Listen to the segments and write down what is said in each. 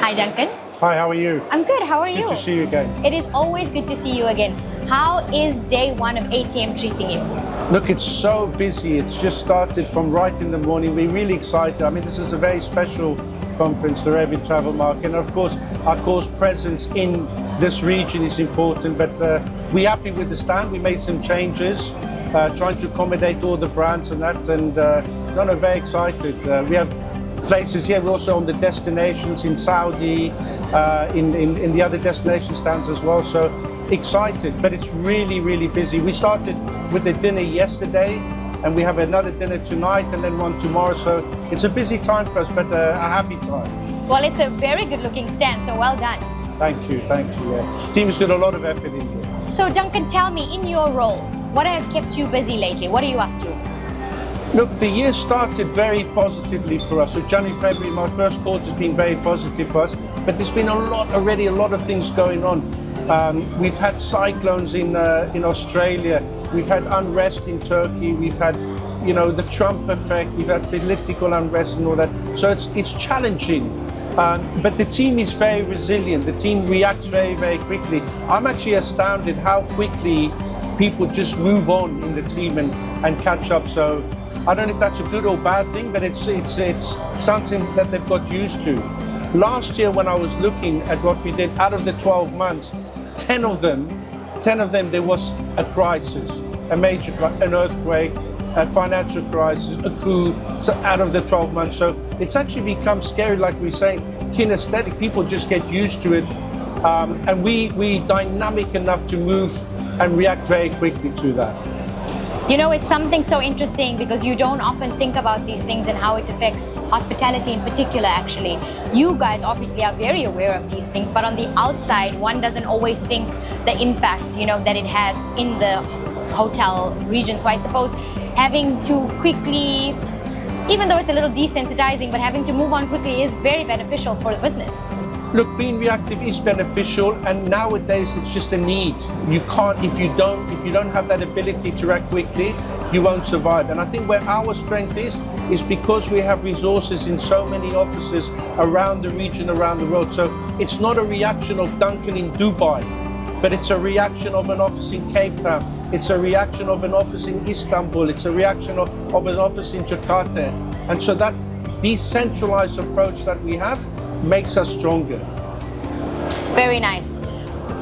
Hi, Duncan. Hi, how are you? I'm good. How are you? Good to see you again. It is always good to see you again. How is day one of ATM treating you? Look, it's so busy. It's just started from right in the morning. We're really excited. I mean, this is a very special conference, the Arabian Travel Market. And of course, Accor's presence in this region is important. But we're happy with the stand. We made some changes, trying to accommodate all the brands and that. And very excited. We have places here. We're also on the destinations in Saudi, in the other destination stands as well. So excited, but it's really, really busy. We started with the dinner yesterday, and we have another dinner tonight and then one tomorrow. So it's a busy time for us, but a happy time. Well, it's a very good looking stand, so well done. Thank you. Yeah. Team has done a lot of effort in here. So Duncan, tell me, in your role, what has kept you busy lately? What are you up to? Look, the year started very positively for us. So January, February, my first quarter has been very positive for us, but there's been a lot of things going on. We've had cyclones in Australia. We've had unrest in Turkey. We've had, the Trump effect. We've had political unrest and all that. So it's challenging. But the team is very resilient. The team reacts very, very quickly. I'm actually astounded how quickly people just move on in the team and catch up. So I don't know if that's a good or bad thing, but it's something that they've got used to. Last year, when I was looking at what we did, out of the 12 months, 10 of them, there was a crisis, an earthquake, a financial crisis, a coup, so out of the 12 months. So it's actually become scary, like we're saying, kinesthetic. People just get used to it. And we dynamic enough to move and react very quickly to that. It's something so interesting because you don't often think about these things and how it affects hospitality in particular, actually. You guys obviously are very aware of these things, but on the outside, one doesn't always think the impact, that it has in the hotel region. So I suppose having to quickly, even though it's a little desensitizing, but having to move on quickly is very beneficial for the business. Look, being reactive is beneficial, and nowadays it's just a need. You can't, if you don't have that ability to react quickly, you won't survive. And I think where our strength is because we have resources in so many offices around the region, around the world. So it's not a reaction of Duncan in Dubai, but it's a reaction of an office in Cape Town. It's a reaction of an office in Istanbul. It's a reaction of an office in Jakarta. And so that decentralized approach that we have makes us stronger. Very nice.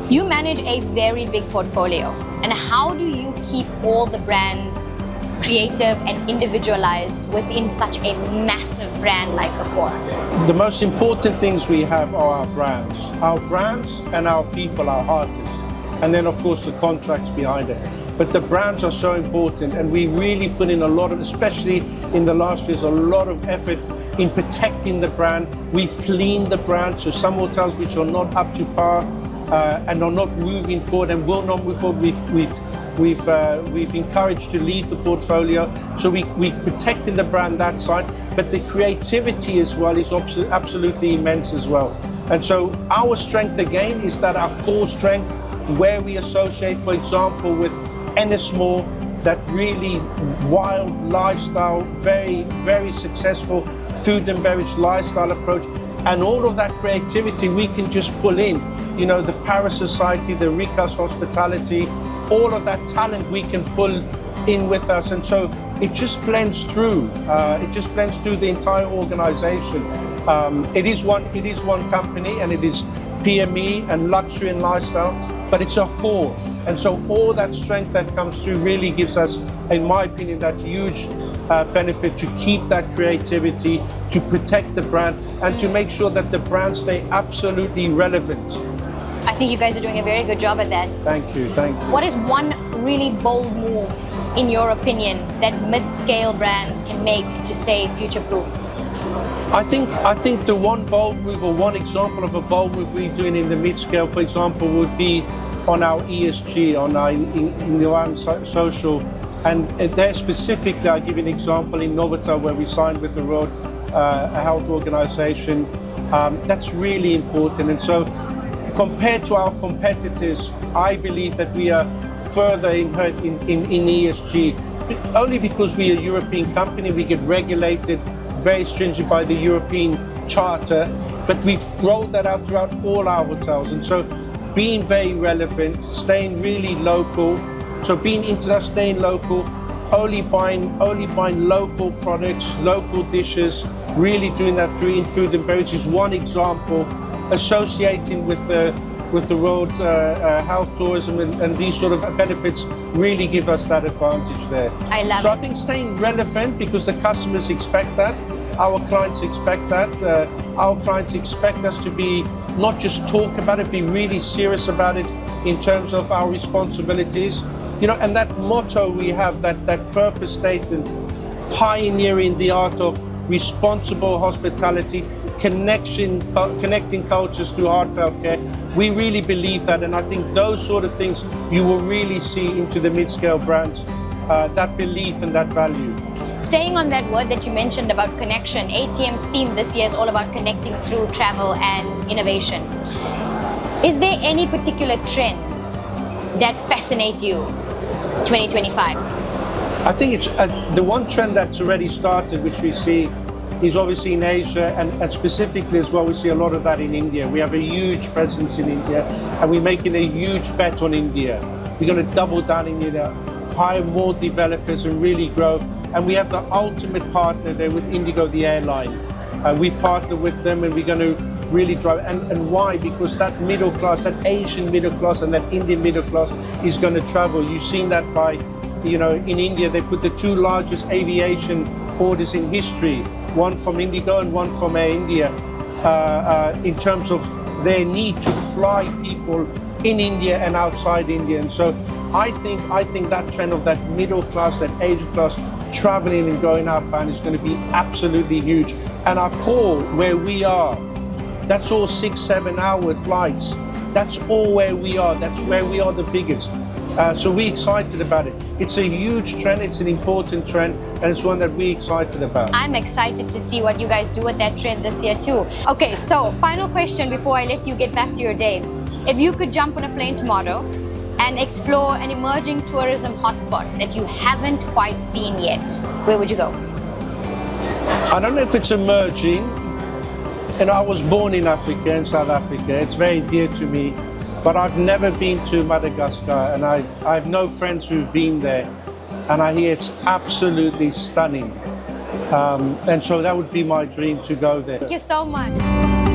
You manage a very big portfolio. And how do you keep all the brands creative and individualized within such a massive brand like Accor? The most important things we have are our brands and our people, our artists. And then of course the contracts behind it. But the brands are so important, and we really put in a lot of, especially in the last years, a lot of effort in protecting the brand. We've cleaned the brand, so some hotels which are not up to par and are not moving forward and will not move forward, we've encouraged to leave the portfolio. So we protecting the brand that side, but the creativity as well is absolutely immense as well. And so our strength again is that our core strength, where we associate, for example, with Ennismore, that really wild lifestyle, very, very successful food and beverage lifestyle approach. And all of that creativity we can just pull in, the Paris Society, the Ricas Hospitality, all of that talent we can pull in with us. And so it just blends through. It just blends through the entire organization. It is one company, and it is PME and luxury and lifestyle, but it's a core. And so all that strength that comes through really gives us, in my opinion, that huge benefit to keep that creativity, to protect the brand, and to make sure that the brand stay absolutely relevant. I think you guys are doing a very good job at that. Thank you. What is one really bold move, in your opinion, that mid-scale brands can make to stay future-proof? I think the one bold move, or one example of a bold move we're doing in the mid-scale, for example, would be on our ESG, on our environment, social, and there specifically, I'll give you an example in Novotel, where we signed with the World Health Organization. That's really important, and so compared to our competitors, I believe that we are further in ESG, only because we're a European company, we get regulated very stringent by the European Charter, but we've rolled that out throughout all our hotels. And so being very relevant, staying really local, so being international, staying local, only buying local products, local dishes, really doing that through in food and beverage is one example, associating with the World Health Tourism and these sort of benefits really give us that advantage there. I love So it. I think staying relevant, because the customers expect that, our clients expect that, our clients expect us to be not just talk about it, be really serious about it in terms of our responsibilities. You know, and that motto we have, that purpose statement, pioneering the art of responsible hospitality, connecting cultures through heartfelt care. We really believe that, and I think those sort of things you will really see into the mid-scale brands, that belief and that value. Staying on that word that you mentioned about connection, ATM's theme this year is all about connecting through travel and innovation. Is there any particular trends that fascinate you 2025? I think it's the one trend that's already started, which we see, is obviously in Asia, and specifically as well, we see a lot of that in India. We have a huge presence in India, and we're making a huge bet on India. We're going to double down in India, hire more developers and really grow. And we have the ultimate partner there with Indigo, the airline. We partner with them, and we're going to really drive. And why? Because that middle class, that Asian middle class and that Indian middle class is going to travel. You've seen that by, you know, in India, they put the two largest aviation orders in history, one from Indigo and one from Air India, in terms of their need to fly people in India and outside India. And so I think that trend of that middle class, that Asian class, traveling and going outbound is going to be absolutely huge. And Accor, where we are, that's all 6-7 hour flights. That's all where we are. That's where we are the biggest. So we're excited about it. It's a huge trend, it's an important trend, and it's one that we're excited about. I'm excited to see what you guys do with that trend this year too. Okay, so final question before I let you get back to your day. If you could jump on a plane tomorrow and explore an emerging tourism hotspot that you haven't quite seen yet, where would you go? I don't know if it's emerging. And I was born in Africa, in South Africa. It's very dear to me. But I've never been to Madagascar, and I have no friends who've been there, and I hear it's absolutely stunning. And so that would be my dream, to go there. Thank you so much.